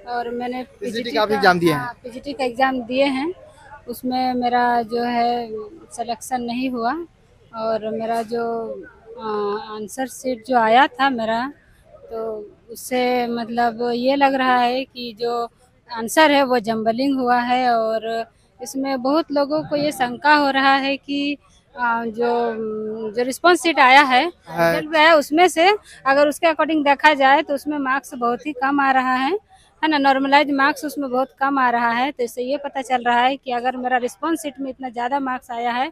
और मैंने पीजीटी का भी एग्जाम दिए हैं? पीजीटी का एग्ज़ाम दिए हैं। उसमें मेरा जो है सिलेक्शन नहीं हुआ और मेरा जो आंसर शीट जो आया था मेरा, तो उससे मतलब ये लग रहा है कि जो आंसर है वो जंबलिंग हुआ है। और इसमें बहुत लोगों को ये शंका हो रहा है कि जो जो रिस्पॉन्स शीट आया है, है। रिजल्ट भी आया, उसमें से अगर उसके अकॉर्डिंग देखा जाए तो उसमें मार्क्स बहुत ही कम आ रहा है ना। नॉर्मलाइज मार्क्स उसमें बहुत कम आ रहा है। तो इससे ये पता चल रहा है कि अगर मेरा रिस्पॉन्स शीट में इतना ज़्यादा मार्क्स आया है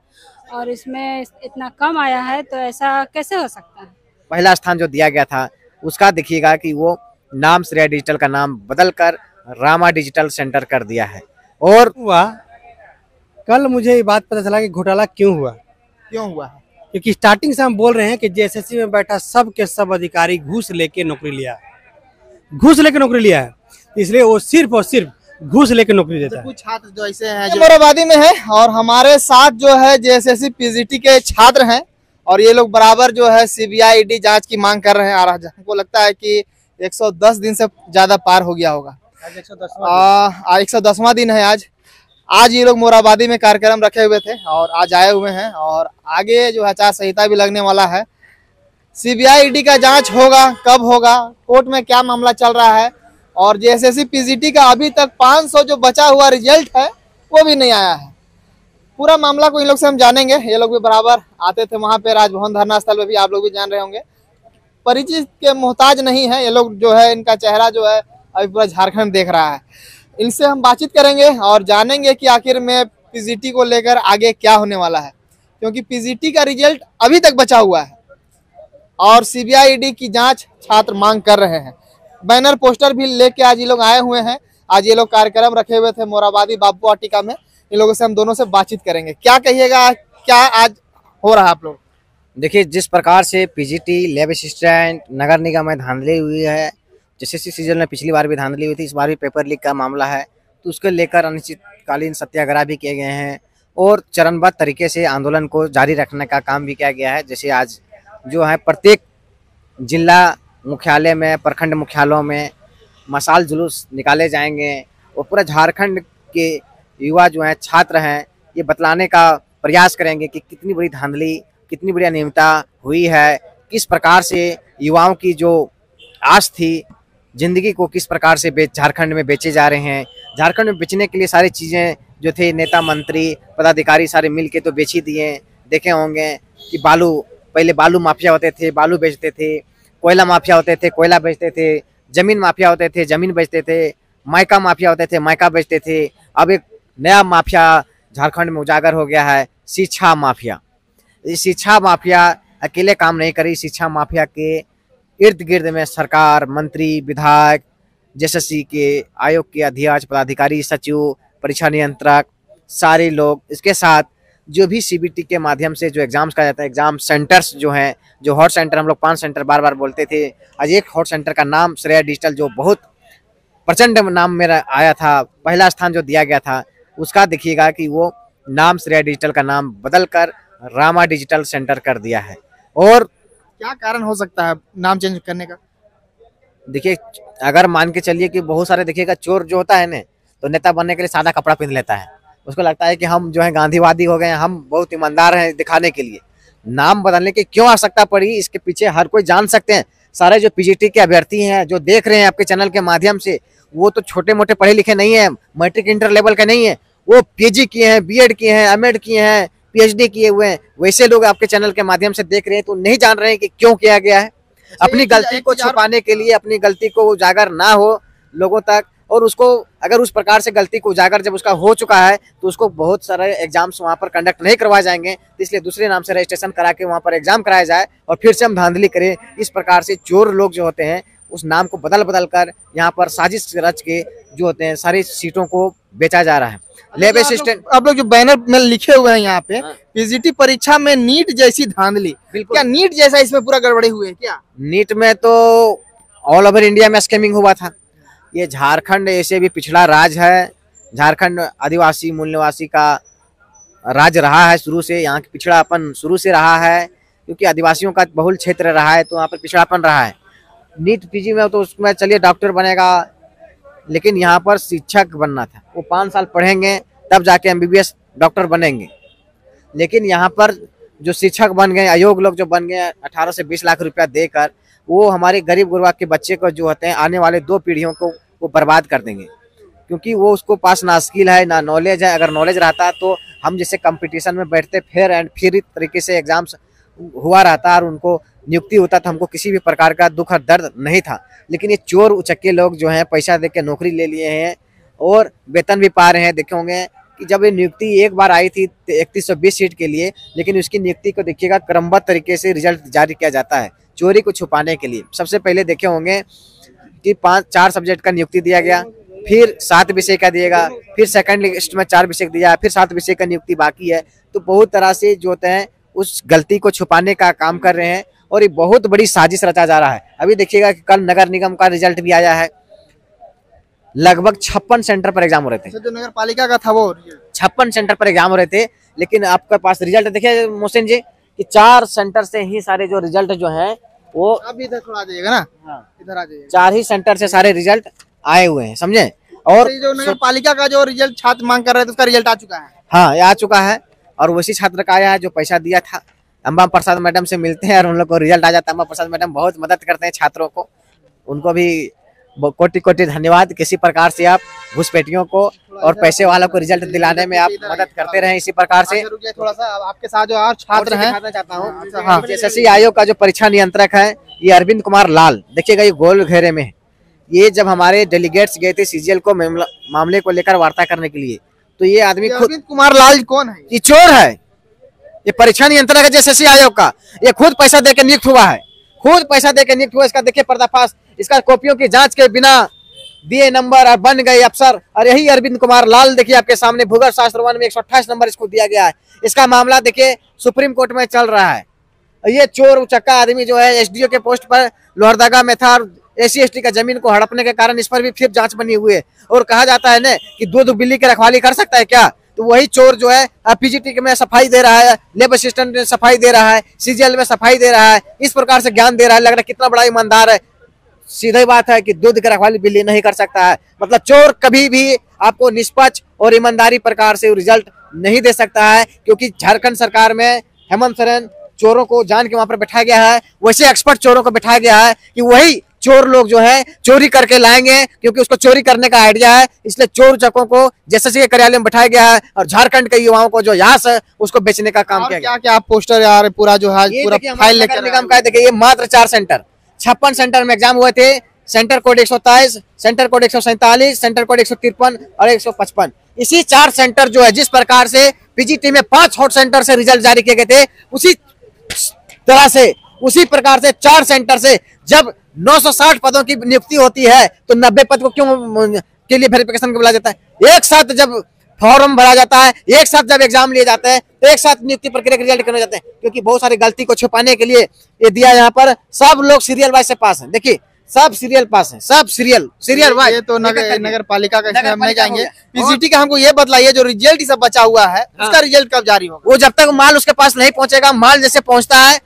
और इसमें इतना कम आया है, तो ऐसा कैसे हो सकता है। पहला स्थान जो दिया गया था उसका देखिएगा कि वो नाम श्रेया डिजिटल का नाम बदलकर रामा डिजिटल सेंटर कर दिया है। और हुआ कल मुझे ये बात पता चला कि घोटाला क्यों हुआ। क्यों हुआ है? क्योंकि स्टार्टिंग से हम बोल रहे हैं कि जेएसएससी में बैठा सब के सब अधिकारी घूस लेके नौकरी लिया है, घूस लेके नौकरी लिया है, इसलिए वो सिर्फ और सिर्फ घूस लेके नौकरी देता है। कुछ छात्र जो ऐसे हैं जो मोराबादी में है और हमारे साथ जो है जेएसएससी पीजीटी के छात्र हैं और ये लोग बराबर जो है सीबीआई ईडी जांच की मांग कर रहे हैं। और हमको लगता है कि 110 दिन से ज्यादा पार हो गया होगा। 110वां दिन है आज। आज ये लोग मोराबादी में कार्यक्रम रखे हुए थे और आज आए हुए हैं और आगे जो आचार संहिता भी लगने वाला है। सीबीआई ईडी का जांच होगा, कब होगा, कोर्ट में क्या मामला चल रहा है। और जेएसएससी पीजीटी का अभी तक 500 जो बचा हुआ रिजल्ट है वो भी नहीं आया है। पूरा मामला को इन लोग से हम जानेंगे। ये लोग भी बराबर आते थे वहां पे राजभवन धरना स्थल पे भी, आप लोग भी जान रहे होंगे। परिचित के मोहताज नहीं है ये लोग, जो है इनका चेहरा जो है अभी पूरा झारखंड देख रहा है। इनसे हम बातचीत करेंगे और जानेंगे कि आखिर में पीजीटी को लेकर आगे क्या होने वाला है, क्योंकि पीजीटी का रिजल्ट अभी तक बचा हुआ है और सीबीआई ईडी की जांच छात्र मांग कर रहे हैं। बैनर पोस्टर भी लेके आज ये लोग आए हुए हैं। आज ये लोग कार्यक्रम रखे हुए थे मोराबादी बापू वाटिका में। इन लोगों से हम दोनों से बातचीत करेंगे। क्या कहिएगा, क्या आज हो रहा है आप लोग? देखिए, जिस प्रकार से पीजीटी, लैब असिस्टेंट, नगर निगम में धांधली हुई है, जेएसएससी सीजन में पिछली बार भी धांधली हुई थी, इस बार भी पेपर लीक का मामला है, तो उसको लेकर अनिश्चितकालीन सत्याग्रह भी किए गए हैं और चरणबद्ध तरीके से आंदोलन को जारी रखने का काम भी किया गया है। जैसे आज जो है प्रत्येक जिला मुख्यालय में, प्रखंड मुख्यालयों में मशाल जुलूस निकाले जाएंगे और पूरा झारखंड के युवा जो हैं, छात्र हैं, ये बतलाने का प्रयास करेंगे कि कितनी बड़ी धांधली, कितनी बड़ी अनियमितता हुई है, किस प्रकार से युवाओं की जो आस थी, जिंदगी को किस प्रकार से झारखंड में बेचे जा रहे हैं। झारखंड में बेचने के लिए सारी चीज़ें जो थे, नेता मंत्री पदाधिकारी सारे मिल के तो बेच ही दिए। देखे होंगे कि पहले बालू माफिया होते थे, बालू बेचते थे, कोयला माफिया होते थे, कोयला बेचते थे, जमीन माफिया होते थे, जमीन बेचते थे, माइका माफिया होते थे, माइका बेचते थे। अब एक नया माफिया झारखंड में उजागर हो गया है, शिक्षा माफिया। इस शिक्षा माफिया अकेले काम नहीं करी, शिक्षा माफिया के इर्द गिर्द में सरकार, मंत्री, विधायक, जेएसएससी के आयोग के अध्यक्ष, पदाधिकारी, सचिव, परीक्षा नियंत्रक, सारे लोग, इसके साथ जो भी सीबीटी के माध्यम से जो एग्जाम्स का जाता है, एग्जाम सेंटर्स जो हैं, जो हॉट सेंटर, हम लोग 5 सेंटर बार बार बोलते थे, आज एक हॉट सेंटर का नाम श्रेया डिजिटल, जो बहुत प्रचंड नाम मेरा आया था, पहला स्थान जो दिया गया था, उसका देखिएगा कि वो नाम श्रेया डिजिटल का नाम बदलकर रामा डिजिटल सेंटर कर दिया है। और क्या कारण हो सकता है नाम चेंज करने का? देखिए, अगर मान के चलिए कि बहुत सारे देखिएगा, चोर जो होता है ना, तो नेता बनने के लिए सादा कपड़ा पहन लेता है, उसको लगता है कि हम जो है गांधीवादी हो गए हैं, हम बहुत ईमानदार हैं दिखाने के लिए। नाम बदलने की क्यों आवश्यकता पड़ी, इसके पीछे हर कोई जान सकते हैं। सारे जो पीजीटी के अभ्यर्थी हैं, जो देख रहे हैं आपके चैनल के माध्यम से, वो तो छोटे मोटे पढ़े लिखे नहीं है, मैट्रिक इंटर लेवल के नहीं है, वो पीजी किए हैं, बीएड किए हैं, एमएड किए हैं, पीएचडी किए हुए हैं। वैसे लोग आपके चैनल के माध्यम से देख रहे हैं तो नहीं जान रहे हैं कि क्यों किया गया है। अपनी गलती को छुपाने के लिए, अपनी गलती को उजागर ना हो लोगों तक, और उसको अगर उस प्रकार से गलती को उजागर जब उसका हो चुका है तो उसको बहुत सारे एग्जाम्स वहाँ पर कंडक्ट नहीं करवाए जाएंगे, तो इसलिए दूसरे नाम से रजिस्ट्रेशन करा के वहाँ पर एग्जाम कराया जाए और फिर से हम धांधली करें। इस प्रकार से चोर लोग जो होते हैं उस नाम को बदल बदल कर यहाँ पर साजिश रच के जो होते हैं सारी सीटों को बेचा जा रहा है। लैब असिस्टेंट, आप लोग जो बैनर में लिखे हुए हैं यहाँ पे, पीजीटी परीक्षा में नीट जैसी धांधली, क्या नीट जैसा इसमें पूरा गड़बड़ी हुई है क्या? नीट में तो ऑल ओवर इंडिया में स्कैमिंग हुआ था। ये झारखंड ऐसे भी पिछड़ा राज्य है, झारखंड आदिवासी मूल निवासी का राज्य रहा है शुरू से, यहाँ की पिछड़ापन शुरू से रहा है, क्योंकि आदिवासियों का बहुल क्षेत्र रहा है, तो यहाँ पर पिछड़ापन रहा है। नीट पीजी में तो उसमें चलिए डॉक्टर बनेगा, लेकिन यहाँ पर शिक्षक बनना था। वो 5 साल पढ़ेंगे तब जाके MBBS डॉक्टर बनेंगे। लेकिन यहाँ पर जो शिक्षक बन गए, अयोग्य लोग जो बन गए 18 से 20 लाख रुपया देकर, वो हमारे गरीब गुरबा के बच्चे को जो होते हैं आने वाले 2 पीढ़ियों को वो बर्बाद कर देंगे, क्योंकि वो उसको पास ना स्किल है ना नॉलेज है। अगर नॉलेज रहता तो हम जैसे कंपटीशन में बैठते फेयर एंड फ्री तरीके से एग्जाम्स हुआ रहता और उनको नियुक्ति होता तो हमको किसी भी प्रकार का दुख और दर्द नहीं था। लेकिन ये चोर उचक्के लोग जो हैं पैसा दे के नौकरी ले लिए हैं और वेतन भी पा रहे हैं। देखे होंगे कि जब ये नियुक्ति एक बार आई थी 3120 सीट के लिए, लेकिन उसकी नियुक्ति को देखिएगा क्रमबद्ध तरीके से रिजल्ट जारी किया जाता है चोरी को छुपाने के लिए। सबसे पहले देखे होंगे कि 4 सब्जेक्ट का नियुक्ति दिया गया, फिर 7 विषय का दिएगा, फिर सेकंड लिस्ट में 4 विषय दिया, फिर 7 विषय का नियुक्ति बाकी है। तो बहुत तरह से जो होते हैं उस गलती को छुपाने का काम कर रहे हैं और ये बहुत बड़ी साजिश रचा जा रहा है। अभी देखिएगा कि कल नगर निगम का रिजल्ट भी आया है। लगभग 56 सेंटर पर एग्जाम हो रहे थे। जो नगर पालिका का था वो 56 सेंटर पर एग्जाम हो रहे थे, लेकिन आपके पास रिजल्ट देखिए मोहसिन जी कि 4 सेंटर से ही सारे जो रिजल्ट जो है वो आप इधर थोड़ा आ जाइएगा ना। हाँ, इधर आ जाइए। 4 ही सेंटर से सारे रिजल्ट आए हुए हैं, समझे। और जो नगर पालिका का जो रिजल्ट छात्र मांग कर रहे थे उसका रिजल्ट आ चुका है। हाँ, ये आ चुका है और वैसी छात्र का आया है जो पैसा दिया था। अम्बा प्रसाद मैडम से मिलते हैं और उन लोग को रिजल्ट आ जाता है। अम्बा प्रसाद मैडम बहुत मदद करते हैं छात्रों को, उनको भी कोटि कोटि धन्यवाद। किसी प्रकार से आप घुसपैठियों को और पैसे वालों को रिजल्ट दिलाने में आप मदद करते रहे इसी प्रकार से। थोड़ा सा आपके साथ जो और छात्र हैं चाहता हूँ, SSC आयोग का जो परीक्षा नियंत्रक है ये अरविंद कुमार लाल, देखिएगा ये गोल घेरे में है। ये जब हमारे डेलीगेट्स गए थे CGL को मामले को लेकर वार्ता करने के लिए, तो ये आदमी खुद, अरविंद कुमार लाल कौन है? ये चोर है। ये परीक्षा नियंत्रक है SSC आयोग का। ये खुद पैसा देकर नियुक्त हुआ है, खुद पैसा देकर नियुक्त हुआ। इसका देखिए पर्दाफाश, इसका कॉपियों की जांच के बिना दिए नंबर और बन गए अफसर। और यही अरविंद कुमार लाल देखिए आपके सामने भूगोल शास्त्र 1 में 128 नंबर इसको दिया गया है। इसका मामला देखिए सुप्रीम कोर्ट में चल रहा है। ये चोर उचक्का आदमी जो है SDO के पोस्ट पर लोहरदगा में था और SC/ST का जमीन को हड़पने के कारण इस पर भी फिर जांच बनी हुई है। और कहा जाता है ना कि दूध बिल्ली की रखवाली कर सकता है क्या, तो वही चोर जो है PGT में सफाई दे रहा है, लेब असिस्टेंट में सफाई दे रहा है, CGL में सफाई दे रहा है, इस प्रकार से ज्ञान दे रहा है। लग रहा है कितना बड़ा ईमानदार है। सीधी बात है कि दूध की रखवाली बिल्ली नहीं कर सकता है। मतलब चोर कभी भी आपको निष्पक्ष और ईमानदारी प्रकार से रिजल्ट नहीं दे सकता है, क्योंकि झारखंड सरकार में हेमंत सोरेन चोरों को जान के वहां पर बैठाया गया है। वैसे एक्सपर्ट चोरों को बैठाया गया है कि वही चोर लोग जो है चोरी करके लाएंगे, क्योंकि उसको चोरी करने का आइडिया है। इसलिए चोर चकों को SSC के कार्यालय में बैठाया गया है और झारखंड के युवाओं को जो यास है उसको बेचने का काम किया गया। क्या पोस्टर यार पूरा जो है पूरा फाइल लेकर निगम का देखिए, ये मात्र 4 सेंटर 56 सेंटर में एग्जाम हुए थे। Centre code 127, centre code 147, centre code 153 और 155। इसी 4 सेंटर जो है जिस प्रकार से PGT में 5 हॉट सेंटर से रिजल्ट जारी किए गए थे, उसी तरह से उसी प्रकार से 4 सेंटर से जब 960 पदों की नियुक्ति होती है तो 90 पद को क्यों के लिए वेरिफिकेशन को बुलाया जाता है? एक साथ जब फॉर्म भरा जाता है, एक साथ जब एग्जाम लिए जाते हैं, तो एक साथ नियुक्ति प्रक्रिया के रिजल्ट करने जाते हैं, क्योंकि बहुत सारी गलती को छुपाने के लिए ये दिया। यहाँ पर सब लोग सीरियल वाइज से पास हैं। देखिए सब सीरियल पास हैं, सब सीरियल वाइज। ये तो नगर पालिका का इसमें हम नहीं जाएंगे। PGT का हमको ये बतलाइए, जो रिजल्ट सब बचा हुआ है उसका रिजल्ट कब जारी होगा? वो जब तक माल उसके पास नहीं पहुंचेगा, माल जैसे पहुंचता है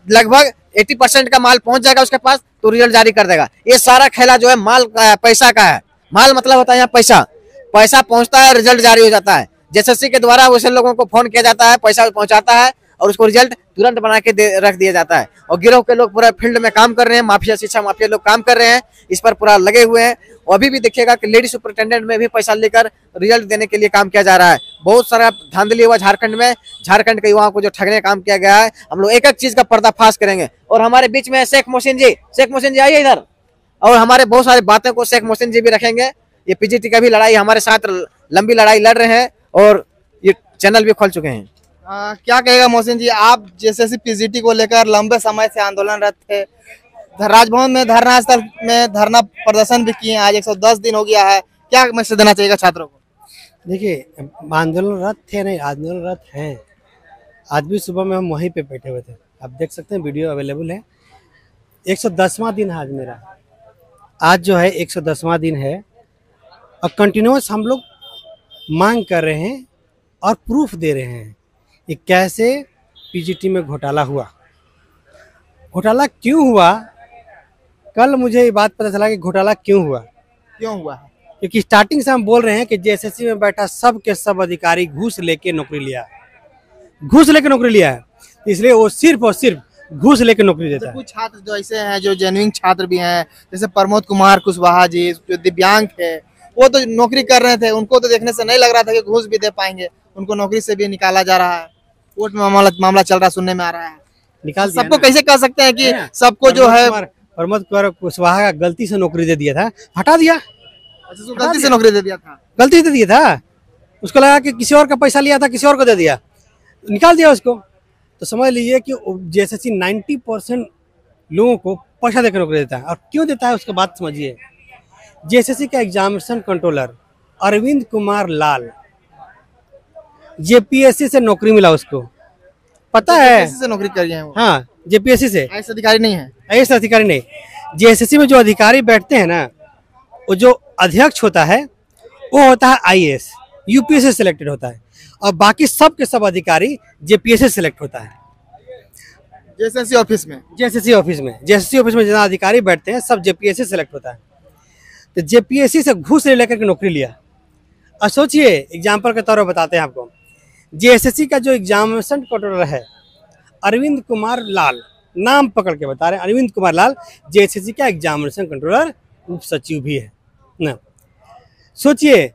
लगभग 80% का माल पहुंच जाएगा उसके पास, तो रिजल्ट जारी कर देगा। ये सारा खेला जो है माल पैसा का है। माल मतलब होता है यहाँ पैसा। पैसा पहुंचता है, रिजल्ट जारी हो जाता है। SSC के द्वारा वैसे लोगों को फोन किया जाता है, पैसा पहुंचाता है और उसको रिजल्ट तुरंत बना के रख दिया जाता है। और गिरोह के लोग पूरा फील्ड में काम कर रहे हैं, माफिया शिक्षा माफिया लोग काम कर रहे हैं, इस पर पूरा लगे हुए हैं। और अभी भी देखिएगा कि लेडी सुपरिटेंडेंट में भी पैसा लेकर रिजल्ट देने के लिए काम किया जा रहा है। बहुत सारा धांधली हुआ झारखंड में। झारखंड के युवाओं को जो ठगने का काम किया गया है, हम लोग एक एक चीज का पर्दाफाश करेंगे। और हमारे बीच में शेख मोहसिन जी आइए इधर, और हमारे बहुत सारी बातें को शेख मोहसिन जी भी रखेंगे। ये PGT का भी लड़ाई हमारे साथ लंबी लड़ाई लड़ रहे हैं और ये चैनल भी खोल चुके हैं। क्या कहेगा मोहसिन जी, आप जैसे PGT को लेकर लंबे समय से आंदोलनरत थे, राजभवन में धरना स्थल में धरना प्रदर्शन भी किए, आज 110 दिन हो गया है, क्या मैसेज देना चाहिए छात्रों को? देखिए आंदोलनरत थे नहीं, आंदोलनरत हैं। आज भी सुबह में हम वहीं पे बैठे हुए थे, आप देख सकते हैं, वीडियो अवेलेबल है। 110वां दिन है आज मेरा। आज जो है 110वां दिन है और कंटिन्यूस हम लोग मांग कर रहे हैं और प्रूफ दे रहे हैं कि कैसे PGT में घोटाला हुआ। घोटाला क्यों हुआ? कल मुझे ये बात पता चला कि घोटाला क्यों हुआ। क्यों हुआ है? क्योंकि स्टार्टिंग से हम बोल रहे हैं कि जेएसएससी में बैठा सब के सब अधिकारी घूस लेके नौकरी लिया, घूस लेके नौकरी लिया है, इसलिए वो सिर्फ और सिर्फ घूस लेके नौकरी देता है। कुछ छात्र जो ऐसे हैं जो जेन्युइन छात्र भी हैं, जैसे प्रमोद कुमार कुशवाहा जी जो दिव्यांग है, वो तो नौकरी कर रहे थे, उनको तो देखने से नहीं लग रहा था कि घूस भी दे पाएंगे, उनको नौकरी से भी निकाला जा रहा है। कोर्ट में मामला चल रहा, सुनने में आ रहा है। निकाल सबको कैसे कह सकते हैं कि सबको जो है प्रमोद कुमार कुशवाहा का गलती से नौकरी दे दिया था, हटा दिया, गलती से नौकरी दे दिया था, गलती से दे दिया था, उसको लगा कि किसी और का पैसा लिया था, किसी और को दे दिया, निकाल दिया उसको। तो समझ लीजिए कि जेएसएससी 90% लोगों को पैसा देकर नौकरी देता है। और क्यों देता है उसके बात समझिए। जेएसएससी का examination controller Arvind Kumar Lal, JPSC से नौकरी मिला उसको, पता है? से नौकरी कर रहे हैं वो। हाँ, जेपीएससी से। आईएएस अधिकारी नहीं है, आईएएस अधिकारी नहीं। जेएसएससी में जो अधिकारी बैठते हैं ना, वो जो अध्यक्ष होता है वो होता है आईएएस, यूपीएससी सिलेक्टेड होता है, और बाकी सब के सब अधिकारी जेपीएससी सिलेक्ट होता है। जेएसएससी ऑफिस में जेएसएससी ऑफिस में जितना अधिकारी बैठते हैं सब जेपीएससी सिलेक्ट होता है। तो जेपीएससी से घूस लेकर के नौकरी लिया। और सोचिए, एग्जाम्पल के तौर पर बताते हैं आपको, जेएसएससी का जो एग्जामिनेशन कंट्रोलर है अरविंद कुमार लाल, नाम पकड़ के बता रहे हैं, अरविंद कुमार लाल जेएसएससी का एग्जामिनेशन कंट्रोलर उप सचिव भी है ना। सोचिए,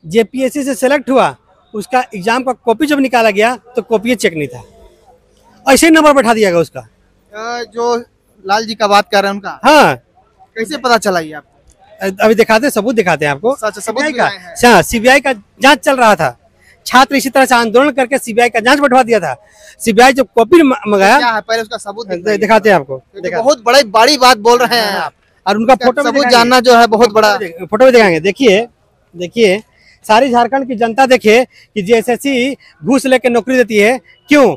जेपीएससी से सेलेक्ट हुआ, उसका एग्जाम का कॉपी जब निकाला गया तो कॉपी चेक नहीं था, ऐसे ही नंबर बैठा दिया गया उसका। जो लाल जी का बात कर रहे हैं उनका, हाँ, कैसे पता चला ये आपको? अभी दिखाते हैं, सबूत दिखाते हैं आपको। सबूत सीबीआई का जांच चल रहा था, छात्र इसी तरह से आंदोलन करके सीबीआई का जांच बैठवा दिया था। सीबीआई जब कॉपी मंगाया, क्या है पहले उसका सबूत दिखाते हैं आपको। बहुत बड़ी बात बोल रहे हैं आप, और उनका फोटो सबूत जानना जो है बहुत बड़ा। फोटो भी दिखाएंगे। देखिए सारी झारखंड की जनता देखिए कि जेएसएससी घूस लेके नौकरी देती है, क्यों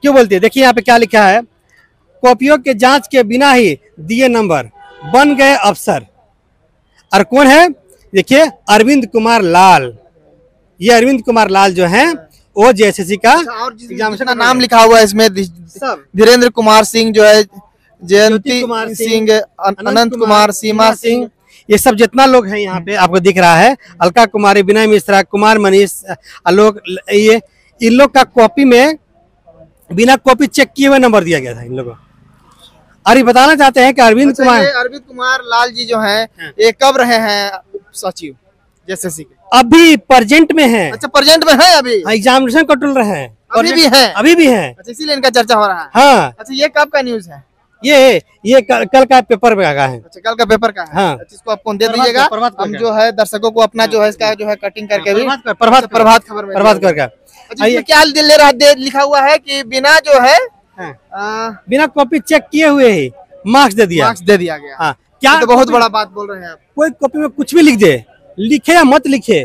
बोलती है। देखिए यहाँ पे क्या लिखा है, कॉपियों के जांच के बिना ही दिए नंबर, बन गए अफसर। और कौन है? देखिए, अरविंद कुमार लाल। ये अरविंद कुमार लाल जो हैं वो जेएसएससी का एग्जामिनेशन का नाम लिखा हुआ है इसमें, धीरेन्द्र कुमार सिंह जो है, जयंती सिंह, अनंत कुमार, सीमा सिंह, ये सब जितना लोग हैं यहाँ पे आपको दिख रहा है, अलका कुमारी, विनय मिश्रा, कुमार मनीष, आलोक, ये इन लोग का कॉपी में बिना कॉपी चेक किए हुए नंबर दिया गया था इन लोगों। और ये बताना चाहते हैं कि अरविंद कुमार लाल जी जो हैं ये कब रहे हैं सचिव जेएसएससी के? अभी प्रेजेंट में है। अच्छा, प्रेजेंट में है अभी, एग्जामिनेशन कंट्रोलर हैं, अभी भी है। अच्छा, इसीलिए इनका चर्चा हो रहा है। हाँ। अच्छा, ये कब का न्यूज है? ये कल का पेपर में आया है। अच्छा, कल का पेपर का है। हाँ। इसको आप दे दीजिएगा, हम जो है दर्शकों को अपना जो है इसका जो है कटिंग करके भी प्रभात खबर करके। अच्छा, ये क्या लिखा हुआ है कि बिना जो है बिना कॉपी चेक किए हुए ही मार्क्स दे दिया गया। हाँ, क्या तो बहुत बड़ा बात बोल रहे हैं आप। कोई कॉपी में कुछ भी लिख दे, लिखे या मत लिखे,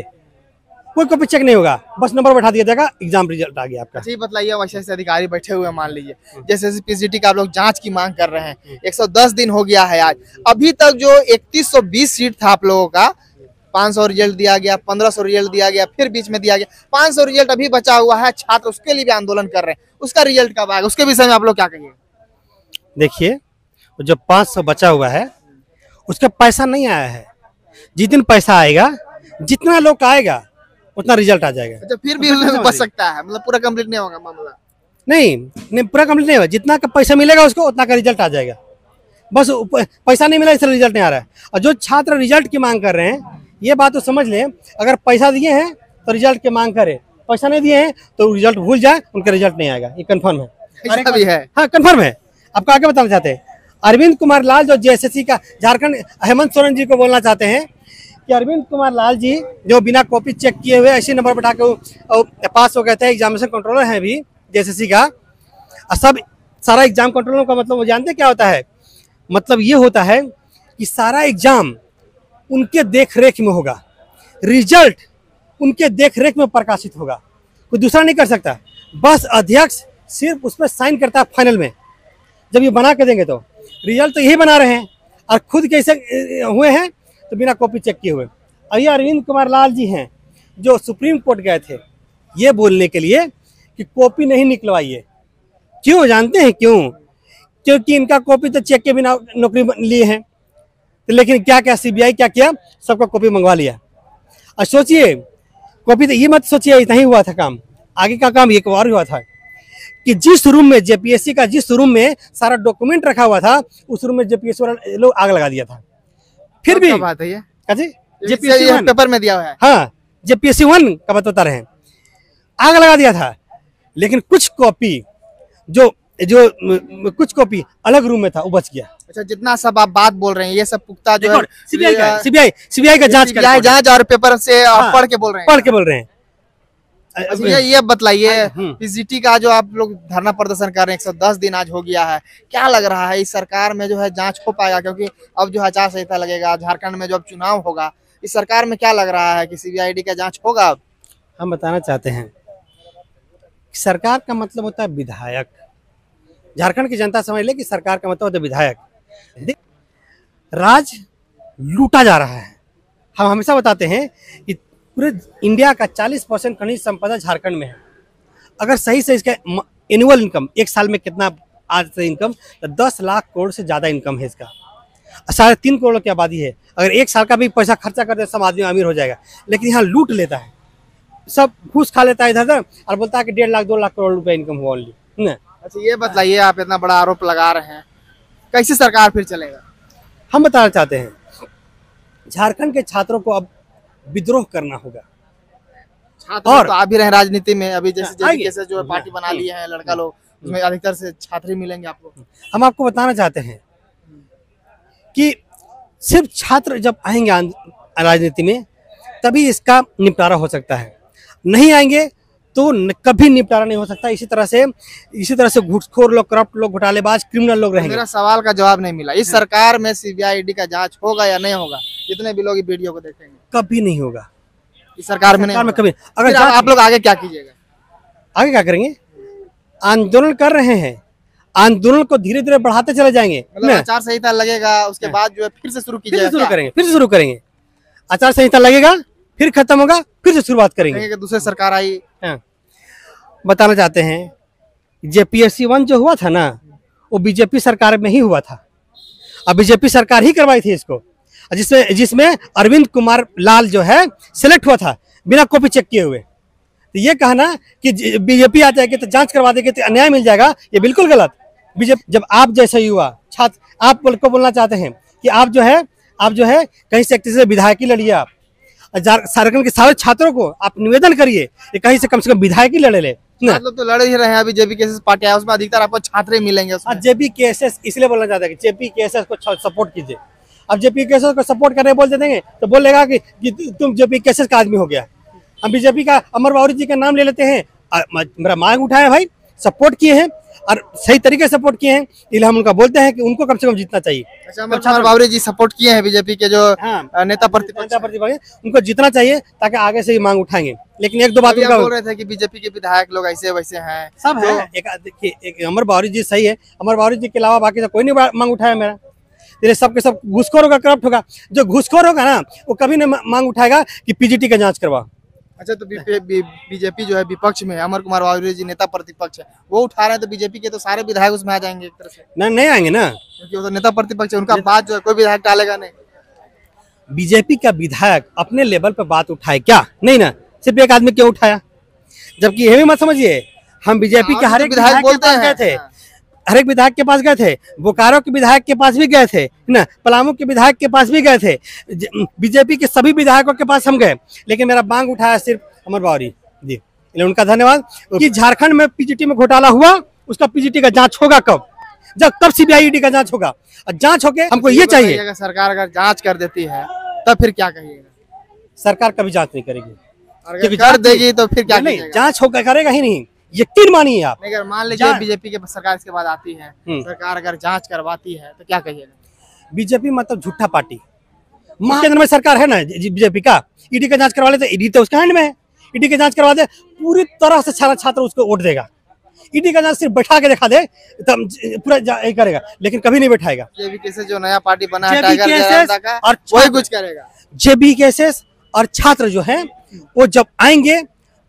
कोई कॉपी चेक नहीं होगा, बस नंबर बैठा दिया जाएगा, एग्जाम रिजल्ट आ गया आपका। अच्छा, बताइए, वैसे से अधिकारी बैठे हुए मान लीजिए, जैसे पीजीटी का आप लोग जांच की मांग कर रहे हैं, 110 दिन हो गया है आज, अभी तक जो 3120 सीट था आप लोगों का, 500 रिजल्ट दिया गया, 1500 रिजल्ट दिया गया, फिर बीच में दिया गया, 500 रिजल्ट अभी बचा हुआ है, छात्र उसके लिए भी आंदोलन कर रहे हैं, उसका रिजल्ट कब आएगा? उसके विषय में आप लोग क्या कहिए? देखिए, जो 500 बचा हुआ है उसका पैसा नहीं आया है। जिस दिन पैसा आएगा, जितना लोग आएगा उतना रिजल्ट आ जाएगा। अच्छा, फिर भी बच सकता है, मतलब पूरा कंप्लीट नहीं होगा मामला? नहीं, पूरा कंप्लीट नहीं होगा, जितना का पैसा मिलेगा उसको उतना का रिजल्ट आ जाएगा। बस पैसा नहीं मिला इसलिए रिजल्ट नहीं आ रहा है। और जो छात्र रिजल्ट की मांग कर रहे हैं, ये बात तो समझ लें, अगर पैसा दिए हैं तो रिजल्ट की मांग करें, पैसा नहीं दिए हैं तो रिजल्ट भूल जाए, उनका रिजल्ट नहीं आएगा, ये कंफर्म है। ऐसा भी है? हाँ, कंफर्म है। आपको आगे बताना चाहते हैं, अरविंद कुमार लाल जो जेएसएससी का, झारखंड हेमंत सोरेन जी को बोलना चाहते हैं कि अरविंद कुमार लाल जी जो बिना कॉपी चेक किए हुए ऐसे नंबर बैठा के पास हो गए थे, एग्जामिनेशन कंट्रोलर हैं अभी जेएसएससी का। सब सारा एग्जाम कंट्रोलर का मतलब वो जानते क्या होता है? मतलब ये होता है कि सारा एग्जाम उनके देख रेख में होगा, रिजल्ट उनके देख रेख में प्रकाशित होगा, कोई दूसरा नहीं कर सकता। बस अध्यक्ष सिर्फ उस पर साइन करता है फाइनल में, जब ये बना के देंगे तो रिजल्ट तो यही बना रहे हैं, और खुद कैसे हुए हैं तो बिना कॉपी चेक किए हुए। और ये अरविंद कुमार लाल जी हैं जो सुप्रीम कोर्ट गए थे ये बोलने के लिए कि कॉपी नहीं निकलवाइए। क्यों जानते हैं क्यों? क्योंकि इनका कॉपी तो चेक के बिना नौकरी लिए हैं। तो लेकिन क्या सीबीआई क्या किया, सबका कॉपी मंगवा लिया, और सोचिए कॉपी, तो ये मत सोचिए इतना ही हुआ था काम, आगे का काम एक और हुआ था कि जिस रूम में जेपीएससी का जिस रूम में सारा डॉक्यूमेंट रखा हुआ था, उस रूम में जेपीएससी वाला लोग आग लगा दिया था। फिर भी क्या बात है ये? जेपीएससी पेपर में दिया हुआ है। हाँ, जेपीएससी 1 का बता रहे हैं, आग लगा दिया था। लेकिन कुछ कॉपी जो कुछ कॉपी अलग रूम में था वो बच गया। अच्छा, जितना सब आप बात बोल रहे हैं ये सब पुख्ता जो है सीबीआई का जांच और पेपर से आप पढ़ के बोल रहे हैं। अच्छा, ये बताइए पीजीटी का जो आप लोग धरना प्रदर्शन कर रहे हैं 110 दिन आज हो गया है, क्या लग रहा है इस सरकार में जो है जांच हो पाएगा? क्योंकि अब जो आचार संहिता लगेगा, झारखंड में जो अब चुनाव होगा, इस सरकार में क्या लग रहा है कि सीबीआईडी का जांच होगा? हम बताना चाहते हैं, सरकार का मतलब होता है विधायक। झारखंड की जनता समझ ले कि सरकार का मतलब होता है विधायक। राज लूटा जा रहा है। हम हमेशा बताते हैं कि पूरे इंडिया का 40% खनिज संपदा झारखंड में है। अगर सही से इसका एनुअल इनकम एक साल में कितना आज से इनकम, तो 10 लाख करोड़ से ज़्यादा इनकम है इसका। 3.5 करोड़ की आबादी है। अगर एक साल का भी पैसा खर्चा कर दे सब आदमी अमीर हो जाएगा। लेकिन यहाँ लूट लेता है, सब घूस खा लेता है इधर उधर और बोलता है कि 1.5 लाख 2 लाख करोड़ रुपए इनकम हुआ ओनली। अच्छा, ये बताइए, आप इतना बड़ा आरोप लगा रहे हैं, कैसी सरकार फिर चलेगा? हम बताना चाहते हैं, झारखंड के छात्रों को अब विद्रोह करना होगा। और तो आप भी रहे राजनीति में, अभी जैसे जो पार्टी बना लिए हैं लड़का लोग, उसमें अधिकतर से छात्र ही मिलेंगे आपको। हम आपको बताना चाहते हैं कि सिर्फ छात्र जब आएंगे राजनीति में तभी इसका निपटारा हो सकता है, नहीं आएंगे तो कभी निपटारा नहीं हो सकता। इसी तरह से घूसखोर लोग, करप्ट लोग, घोटालेबाज, क्रिमिनल लोग रहेंगे। मेरा सवाल का जवाब नहीं मिला। इस सरकार में सीबीआईडी का जांच होगा या नहीं होगा? जितने भी लोग वीडियो को देखेंगे, कभी नहीं होगा इस सरकार में नहीं कभी। अगर आप लोग आगे क्या कीजिएगा? आगे क्या करेंगे? आंदोलन कर रहे हैं, आंदोलन को धीरे धीरे बढ़ाते चले जाएंगे। मतलब आचार संहिता लगेगा, उसके बाद जो है फिर से शुरू कीजिएगा? फिर से शुरू करेंगे। आचार संहिता लगेगा, फिर खत्म होगा, फिर से शुरुआत करेंगे। दूसरी सरकार आई। बताना चाहते हैं जेपीएससी 1 जो हुआ था ना, वो बीजेपी सरकार में ही हुआ था। अब बीजेपी सरकार ही करवाई थी इसको, जिसमें अरविंद कुमार लाल जो है सिलेक्ट हुआ था बिना कॉपी चेक किए हुए। तो ये कहना कि बीजेपी आ जाएगी तो जांच करवा देगी तो अन्याय मिल जाएगा, ये बिल्कुल गलत। बीजेपी जब आप जैसे युवा छात्र, आप को बोलना चाहते हैं कि आप जो है कहीं से किसी से विधायकी लड़िए। आप झारखंड के सारे छात्रों को आप निवेदन करिए कि कहीं से कम विधायकी लड़े ले। मतलब तो लड़ ही रहे हैं। अभी जेपीकेएसएस पार्टी है, उसमें अधिकतर आपको छात्र ही मिलेंगे। जेपीकेएसएस इसलिए बोलना चाहता है कि जेपीकेएसएस को सपोर्ट कीजिए। अब जेपीकेएसएस को सपोर्ट करने बोल देंगे तो बोलेगा कि तुम जेपीकेएसएस का आदमी हो गया। हम बीजेपी का अमर बावरी जी का नाम ले लेते हैं, मेरा मांग उठाया भाई, सपोर्ट किए हैं और सही तरीके से सपोर्ट किए हैं, इसलिए हम उनका बोलते हैं कि उनको कम से कम जीतना चाहिए। अच्छा, अमर बावरी जी सपोर्ट किए हैं बीजेपी के जो नेता प्रतिपक्ष, उनको जीतना चाहिए ताकि आगे से ये मांग उठाएंगे। लेकिन एक दो बात उनका बोल रहे थे कि बीजेपी के विधायक लोग ऐसे वैसे हैं, सब है। एक अमर बावरी जी सही है, अमर बावरी जी के अलावा बाकी कोई नहीं मांग उठाया मेरा। इसलिए सबके सब घूसखोर होगा, करप्ट होगा। जो घूसखोर होगा ना वो कभी नहीं मांग उठाएगा कि पीजीटी का जांच करवा। अच्छा, तो बीजेपी जो है विपक्ष में है, अमर कुमार बावरी जी नेता प्रतिपक्ष है, वो उठा रहे हैं, तो बीजेपी के तो सारे विधायक उसमें आ जाएंगे एक तरह से। नहीं आएंगे ना, क्योंकि वो तो नेता प्रतिपक्ष है, उनका बात जो है कोई विधायक टालेगा नहीं। बीजेपी का विधायक अपने लेवल पर बात उठाए क्या? नहीं ना, सिर्फ एक आदमी क्यों उठाया? जबकि ये भी मत समझिए, हम बीजेपी के हर एक विधायक के पास गए थे, हर एक विधायक के पास गए थे, बोकारो के विधायक के पास भी गए थे ना, पलामू के विधायक के पास भी गए थे, बीजेपी के सभी विधायकों के पास हम गए, लेकिन मेरा मांग उठाया सिर्फ अमर बावरी जी। उनका धन्यवाद कि झारखंड में पीजीटी में घोटाला हुआ, उसका पीजीटी का जांच होगा कब? जब तब सीबीआईडी का जांच होगा। और जांच होके हमको ये चाहिए। अगर सरकार अगर जांच कर देती है तब फिर क्या कहिएगा? सरकार कभी जांच नहीं करेगी, अगर कर देगी तो फिर क्या नहीं, जांच होगा, करेगा ही नहीं, यकीन मानिए आप। अगर मान लीजिए बीजेपी के सरकार इसके बाद आती है, सरकार अगर जांच करवाती है तो क्या कहिएगा? बीजेपी मतलब झूठा पार्टी। केंद्र में सरकार है ना बीजेपी का, ईडी का जांच करवा ले तो ईडी तो उसका हैंड में है, ईडी की जांच करवा दे, पूरी तरह से सारा छात्र उसको वोट देगा। ईडी का जांच सिर्फ बैठा के दिखा दे तो पूरा यही करेगा, लेकिन कभी नहीं बैठाएगा। जेबीकेएसएस जो नया पार्टी बना है टाइगर और वही कुछ करेगा। जेबीकेएसएस और छात्र जो है वो जब आएंगे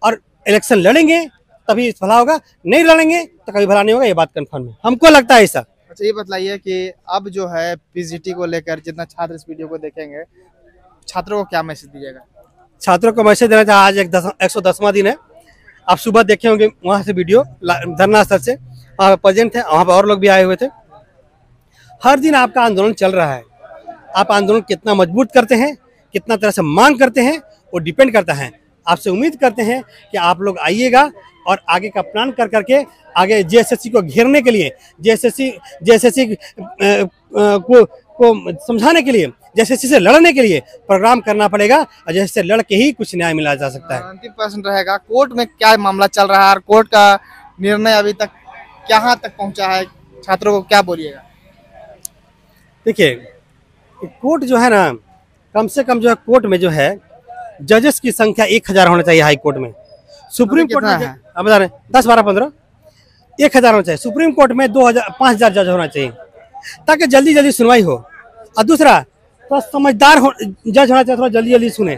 और इलेक्शन लड़ेंगे तभी भला होगा, नहीं लड़ेंगे तो कभी भला नहीं होगा, ये बात कंफर्म है, हमको लगता है ऐसा। अच्छा, ये बताइए कि अब जो है पीजीटी को लेकर जितना छात्र इस वीडियो को देखेंगे, छात्रों को क्या मैसेज दीजिएगा? छात्रों को मैसेज देना चाहा, आज 110वां दिन है। आप सुबह देखे होंगे वहाँ से वीडियो धरना स्थल से, वहाँ पे प्रेजेंट थे, वहाँ पे और लोग भी आए हुए थे। हर दिन आपका आंदोलन चल रहा है। आप आंदोलन कितना मजबूत करते हैं, कितना तरह से मांग करते हैं, वो डिपेंड करता है। आपसे उम्मीद करते हैं कि आप लोग आइएगा और आगे का प्लान कर करके आगे जेएसएससी को घेरने के लिए, जेएसएससी को समझाने के लिए, जेएसएससी से लड़ने के लिए प्रोग्राम करना पड़ेगा, और जैसे लड़ के ही कुछ न्याय मिला जा सकता है। अंतिम प्रश्न रहेगा, कोर्ट में क्या मामला चल रहा है और कोर्ट का निर्णय अभी तक कहाँ तक पहुँचा है, छात्रों को क्या बोलिएगा? देखिए, कोर्ट जो है ना, कम से कम जो है कोर्ट में जो है जजेस की संख्या 1000 होना चाहिए हाई कोर्ट में। सुप्रीम कोर्ट में अब बता रहे 10, 12, 15 1000 होना चाहिए। सुप्रीम कोर्ट में 2000, 5000 जज होना चाहिए ताकि जल्दी जल्दी सुनवाई हो। और दूसरा, तो समझदार जज होना चाहिए, थोड़ा जल्दी जल्दी सुने।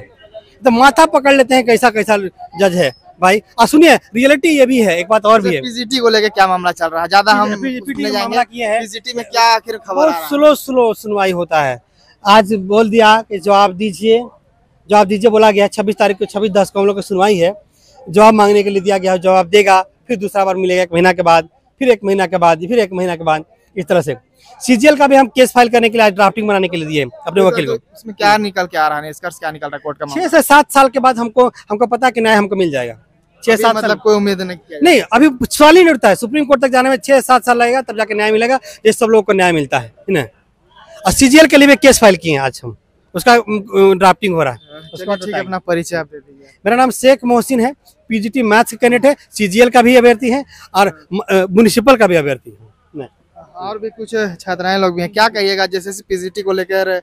तो माथा पकड़ लेते हैं कैसा कैसा जज है भाई। और सुनिए, रियलिटी ये भी है, एक बात और भी है। पीजीटी को लेके क्या मामला चल रहा है? ज्यादा हम पीजीटी मामला किए हैं, पीजीटी में क्या आखिर खबर आ रहा है? स्लो सुनवाई होता है। आज बोल दिया कि जवाब दीजिए बोला गया 26 तारीख को 26/10 को हम लोग की सुनवाई है। जवाब मांगने के लिए दिया गया, जवाब देगा, फिर दूसरा बार मिलेगा 1 महीना के बाद, फिर 1 महीना के बाद, फिर 1 महीना के बाद, इस तरह से। सीजीएल का भी हम केस फाइल करने के लिए आज ड्राफ्टिंग बनाने के लिए दिए अपने वकील को। इसमें क्या निकल के आ रहा है, निष्कर्ष क्या निकल रहा है कोर्ट का? 6 से 7 साल के बाद हमको पता है कि न्याय हमको मिल जाएगा। 6-7 मतलब कोई उम्मीद नहीं? नहीं, अभी सवाल ही नहीं उठता है। सुप्रीम कोर्ट तक जाने में 6-7 साल लगेगा, तब जाके न्याय मिलेगा। ये सब लोगों को न्याय मिलता है ना। और सीजीएल के लिए भी केस फाइल किए हैं आज हम, उसका ड्राफ्टिंग हो रहा है। उसका ठीक है, अपना परिचय आप दे दीजिए। मेरा नाम शेख मोहसिन है, पीजीटी मैथ्स के कैंडिडेट है, सीजीएल का भी अभ्यर्थी है और म्युनिसिपल का भी अभ्यर्थी है। और भी कुछ छात्राएं लोग भी हैं, क्या कहिएगा जैसे पीजीटी को लेकर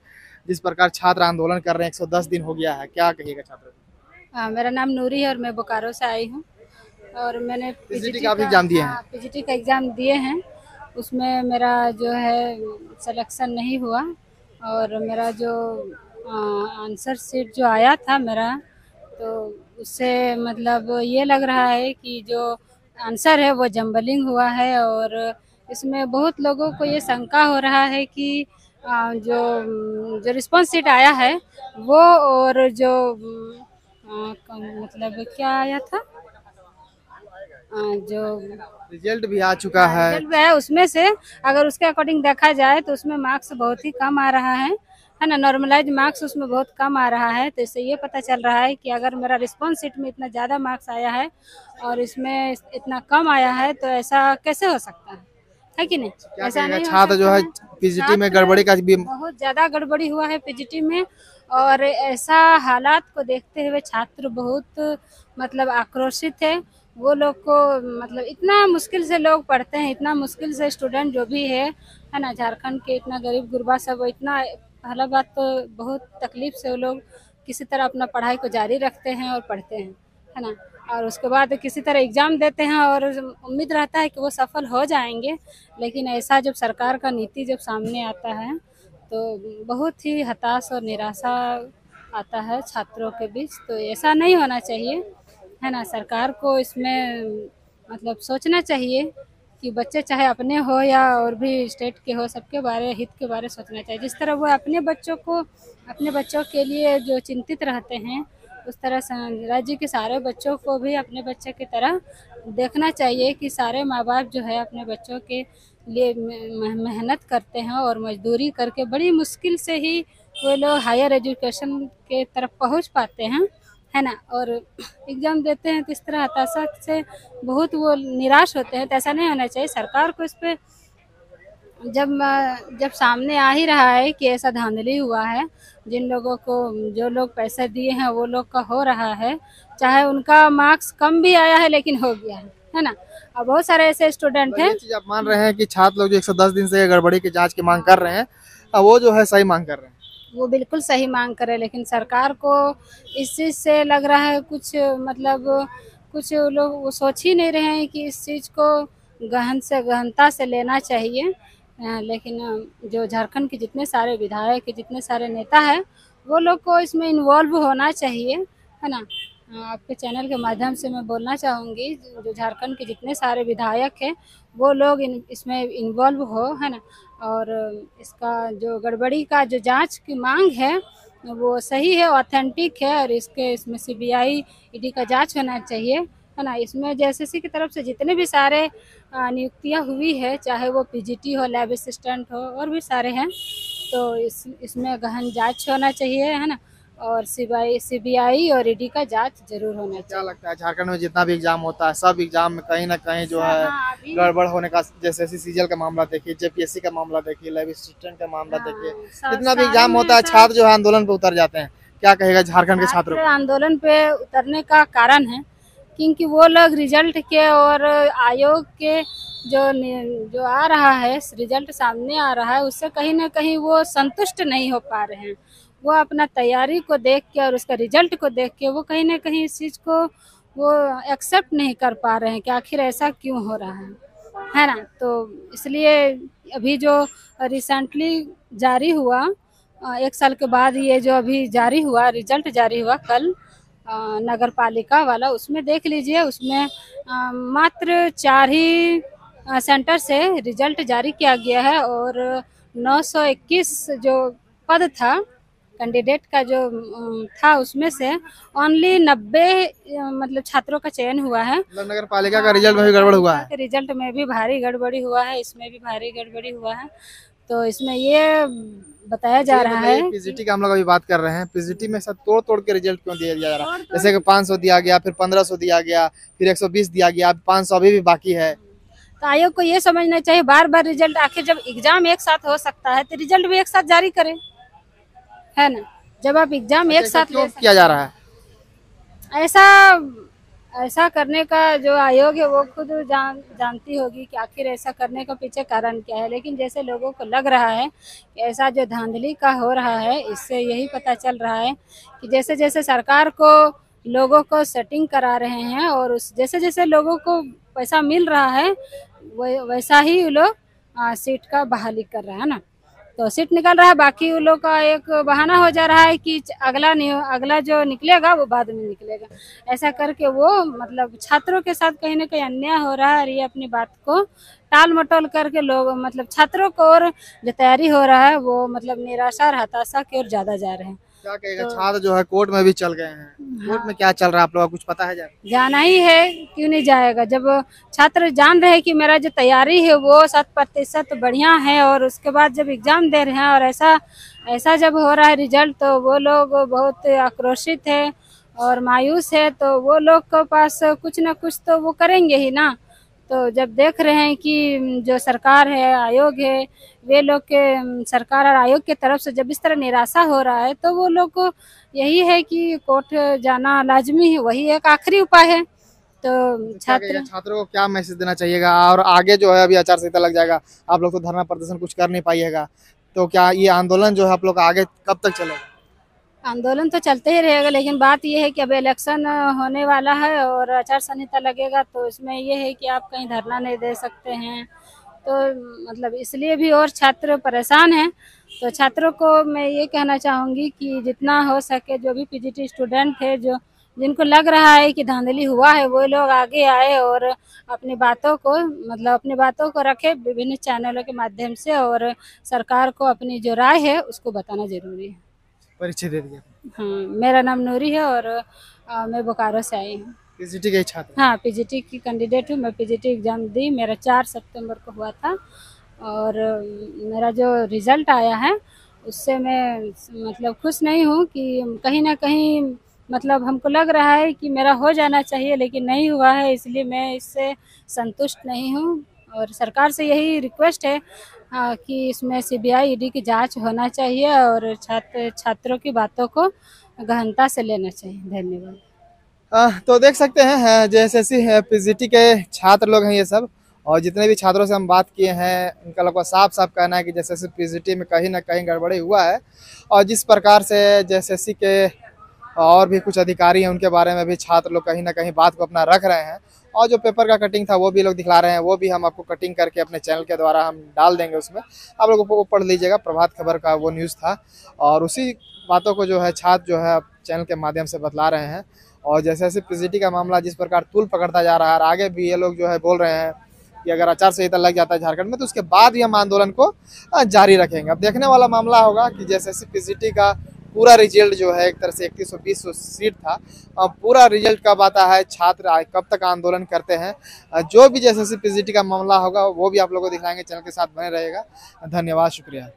जिस प्रकार छात्र आंदोलन कर रहे हैं, 110 दिन हो गया है, क्या कहिएगा छात्रों? मेरा नाम नूरी है और मैं बोकारो से आई हूँ और मैंने पीजीटी का भी एग्जाम दिए हैं? पीजीटी का एग्ज़ाम दिए हैं। उसमें मेरा जो है सिलेक्शन नहीं हुआ और मेरा जो आंसर शीट जो आया था मेरा, तो उससे मतलब ये लग रहा है कि जो आंसर है वो जम्बलिंग हुआ है और इसमें बहुत लोगों को ये शंका हो रहा है कि जो रिस्पॉन्स शीट आया है वो और जो मतलब क्या आया था, जो रिजल्ट भी आ चुका है, रिजल्ट भी है, उसमें से अगर उसके अकॉर्डिंग देखा जाए तो उसमें मार्क्स बहुत ही कम आ रहा है ना। नॉर्मलाइज मार्क्स उसमें बहुत कम आ रहा है। तो इससे ये पता चल रहा है कि अगर मेरा रिस्पॉन्स शीट में इतना ज़्यादा मार्क्स आया है और इसमें इतना कम आया है तो ऐसा कैसे हो सकता है कि नहीं? ऐसा नहीं। छात्र जो है पीजीटी में गड़बड़ी का भी बहुत ज़्यादा गड़बड़ी हुआ है पीजीटी में और ऐसा हालात को देखते हुए छात्र बहुत मतलब आक्रोशित है। वो लोग को मतलब इतना मुश्किल से लोग पढ़ते हैं, इतना मुश्किल से स्टूडेंट जो भी है ना, झारखंड के इतना गरीब गुरबा सब, इतना पहला बात तो बहुत तकलीफ से वो लोग किसी तरह अपना पढ़ाई को जारी रखते हैं और पढ़ते हैं, है ना। और उसके बाद किसी तरह एग्ज़ाम देते हैं और उम्मीद रहता है कि वो सफल हो जाएंगे। लेकिन ऐसा जब सरकार का नीति जब सामने आता है तो बहुत ही हताश और निराशा आता है छात्रों के बीच। तो ऐसा नहीं होना चाहिए, है ना। सरकार को इसमें मतलब सोचना चाहिए कि बच्चे चाहे अपने हो या और भी स्टेट के हो, सबके बारे हित के बारे सोचना चाहिए। जिस तरह वो अपने बच्चों के लिए जो चिंतित रहते हैं, उस तरह राज्य के सारे बच्चों को भी अपने बच्चे की तरह देखना चाहिए कि सारे माँ बाप जो है अपने बच्चों के लिए मेहनत करते हैं और मजदूरी करके बड़ी मुश्किल से ही वो लोग हायर एजुकेशन के तरफ पहुंच पाते हैं, है ना। और एग्ज़ाम देते हैं तो इस तरह हताशा से बहुत वो निराश होते हैं। तो ऐसा नहीं होना चाहिए। सरकार को इस पर जब सामने आ ही रहा है कि ऐसा धांधली हुआ है, जिन लोगों को जो लोग पैसे दिए हैं वो लोग का हो रहा है, चाहे उनका मार्क्स कम भी आया है लेकिन हो गया है ना। और बहुत सारे ऐसे स्टूडेंट हैं। आप मान रहे हैं कि छात्र लोग जो 110 दिन से गड़बड़ी की जांच की मांग कर रहे हैं, वो जो है सही मांग कर रहे हैं? वो बिल्कुल सही मांग करे, लेकिन सरकार को इस चीज़ से लग रहा है कुछ मतलब कुछ लोग वो सोच ही नहीं रहे हैं कि इस चीज़ को गहनता से लेना चाहिए। लेकिन जो झारखंड के जितने सारे विधायक, जितने सारे नेता हैं, वो लोग को इसमें इन्वॉल्व होना चाहिए, है ना। आपके चैनल के माध्यम से मैं बोलना चाहूँगी, जो झारखंड के जितने सारे विधायक हैं वो लोग इसमें इन्वॉल्व हो, है ना। और इसका जो गड़बड़ी का जो जांच की मांग है वो सही है, ऑथेंटिक है और इसमें सीबीआई ईडी का जांच होना चाहिए, है ना। इसमें जेएसएससी की तरफ से जितने भी सारे नियुक्तियां हुई है, चाहे वो पीजीटी हो, लैब असिस्टेंट हो, और भी सारे हैं, तो इसमें गहन जांच होना चाहिए, है ना। और सीबीआई और ईडी का जांच जरूर होना क्या चाहिए। लगता है झारखंड में जितना भी एग्जाम होता है सब एग्जाम में कहीं ना कहीं जो है हाँ, अभी गड़बड़ होने का, जैसे सीजीएल का मामला देखिए, जेपीएससी का मामला देखिए, लैब असिस्टेंट का मामला देखिए, जितना भी एग्जाम होता है छात्र जो है आंदोलन पे उतर जाते हैं। क्या कहेगा झारखंड के छात्रों छात्र को? आंदोलन पे उतरने का कारण है क्योंकि वो लोग रिजल्ट के और आयोग के जो आ रहा है, रिजल्ट सामने आ रहा है, उससे कहीं ना कहीं वो संतुष्ट नहीं हो पा रहे हैं। वो अपना तैयारी को देख के और उसका रिजल्ट को देख के वो कहीं ना कहीं इस चीज़ को वो एक्सेप्ट नहीं कर पा रहे हैं कि आखिर ऐसा क्यों हो रहा है ना। तो इसलिए अभी जो रिसेंटली जारी हुआ, 1 साल के बाद ये जो अभी जारी हुआ, रिजल्ट जारी हुआ कल, नगर पालिका वाला, उसमें देख लीजिए, उसमें मात्र 4 ही सेंटर से रिजल्ट जारी किया गया है और 921 जो पद था कैंडिडेट का जो था, उसमें से ओनली 90 मतलब छात्रों का चयन हुआ है। मतलब नगर पालिका का रिजल्ट में भी गड़बड़ हुआ है। रिजल्ट में भी भारी गड़बड़ी हुआ है, इसमें भी भारी गड़बड़ी हुआ है। तो इसमें ये बताया जा रहा है पीजीटी का हम लोग अभी बात कर रहे हैं, पीजीटी में सब तोड़ तोड़ के रिजल्ट क्यों दिया जा रहा है? जैसे कि 500 दिया गया, फिर 1500 दिया गया, फिर 120 दिया गया, 500 अभी भी बाकी है। तो आयोग को ये समझना चाहिए, बार बार रिजल्ट, आखिर जब एग्जाम एक साथ हो सकता है तो रिजल्ट भी एक साथ जारी करें, है ना। जब आप एग्जाम एक साथ क्यों किया जा रहा है? ऐसा करने का जो आयोग है वो खुद जानती होगी कि आखिर ऐसा करने का पीछे कारण क्या है। लेकिन जैसे लोगों को लग रहा है कि ऐसा जो धांधली का हो रहा है, इससे यही पता चल रहा है कि जैसे जैसे सरकार को लोगों को सेटिंग करा रहे हैं और उस जैसे जैसे लोगों को पैसा मिल रहा है वैसा ही वो लोग सीट का बहाली कर रहा है ना। तो सीट निकल रहा है, बाकी उन लोग का एक बहाना हो जा रहा है कि अगला जो निकलेगा वो बाद में निकलेगा। ऐसा करके वो मतलब छात्रों के साथ कहीं ना कहीं अन्याय हो रहा है और ये अपनी बात को टाल मटोल करके लोग मतलब छात्रों को और जो तैयारी हो रहा है वो मतलब निराशा और हताशा की ओर ज्यादा जा रहे हैं। क्या कहेगा छात्र जो है कोर्ट में भी चल गए हैं, कोर्ट में क्या चल रहा है आप लोगों को कुछ पता है? जाना ही है, क्यों नहीं जाएगा। जब छात्र जान रहे हैं कि मेरा जो तैयारी है वो 100% बढ़िया है और उसके बाद जब एग्जाम दे रहे हैं और ऐसा जब हो रहा है रिजल्ट, तो वो लोग बहुत आक्रोशित है और मायूस है। तो वो लोग के पास कुछ ना कुछ तो वो करेंगे ही ना। तो जब देख रहे हैं कि जो सरकार है, आयोग है, वे लोग के सरकार और आयोग के तरफ से जब इस तरह निराशा हो रहा है, तो वो लोग को यही है कि कोर्ट जाना लाजमी है, वही एक आखिरी उपाय है। तो छात्रों को क्या मैसेज देना चाहिएगा? और आगे जो है अभी आचार संहिता लग जाएगा, आप लोग तो धरना प्रदर्शन कुछ कर नहीं पाइएगा, तो क्या ये आंदोलन जो है आप लोग आगे कब तक चलेगा? आंदोलन तो चलते ही रहेगा, लेकिन बात यह है कि अब इलेक्शन होने वाला है और आचार संहिता लगेगा, तो इसमें यह है कि आप कहीं धरना नहीं दे सकते हैं। तो मतलब इसलिए भी और छात्र परेशान हैं। तो छात्रों को मैं ये कहना चाहूँगी कि जितना हो सके जो भी पीजीटी स्टूडेंट है, जो जिनको लग रहा है कि धांधली हुआ है, वो लोग आगे आए और अपनी बातों को रखे विभिन्न चैनलों के माध्यम से, और सरकार को अपनी जो राय है उसको बताना जरूरी है। परिचय दे दिया। हाँ, मेरा नाम नूरी है और मैं बोकारो से आई हूँ। पीजीटी के छात्र? हाँ, पीजीटी की कैंडिडेट हूँ। मैं पीजीटी एग्ज़ाम दी, मेरा 4 सितंबर को हुआ था और मेरा जो रिज़ल्ट आया है उससे मैं मतलब खुश नहीं हूँ कि कहीं ना कहीं मतलब हमको लग रहा है कि मेरा हो जाना चाहिए, लेकिन नहीं हुआ है, इसलिए मैं इससे संतुष्ट नहीं हूँ। और सरकार से यही रिक्वेस्ट है कि इसमें सीबीआई ईडी की जांच होना चाहिए और छात्रों की बातों को गहनता से लेना चाहिए। धन्यवाद। तो देख सकते हैं जेएसएससी पीजीटी के छात्र लोग हैं ये सब, और जितने भी छात्रों से हम बात किए हैं उनका लोग का साफ साफ कहना है कि जेएसएससी पीजीटी में कहीं ना कहीं गड़बड़ी हुआ है। और जिस प्रकार से जेएसएससी के और भी कुछ अधिकारी हैं उनके बारे में भी छात्र लोग कहीं ना कहीं बात को अपना रख रहे हैं, और जो पेपर का कटिंग था वो भी लोग दिखला रहे हैं, वो भी हम आपको कटिंग करके अपने चैनल के द्वारा हम डाल देंगे, उसमें आप लोगों को पढ़ लीजिएगा। प्रभात खबर का वो न्यूज़ था और उसी बातों को जो है छात्र जो है चैनल के माध्यम से बतला रहे हैं। और जैसे पीजीटी का मामला जिस प्रकार तूल पकड़ता जा रहा है, और आगे भी ये लोग जो है बोल रहे हैं कि अगर आचार संहिता लग जाता है झारखंड में तो उसके बाद भी हम आंदोलन को जारी रखेंगे। अब देखने वाला मामला होगा कि जैसे पीजीटी का पूरा रिजल्ट जो है एक तरह से 3120 सीट था। पूरा रिजल्ट कब आता है, छात्र कब तक आंदोलन करते हैं, जो भी जैसे पीजीटी का मामला होगा वो भी आप लोगों को दिखाएंगे। चैनल के साथ बने रहेगा। धन्यवाद, शुक्रिया।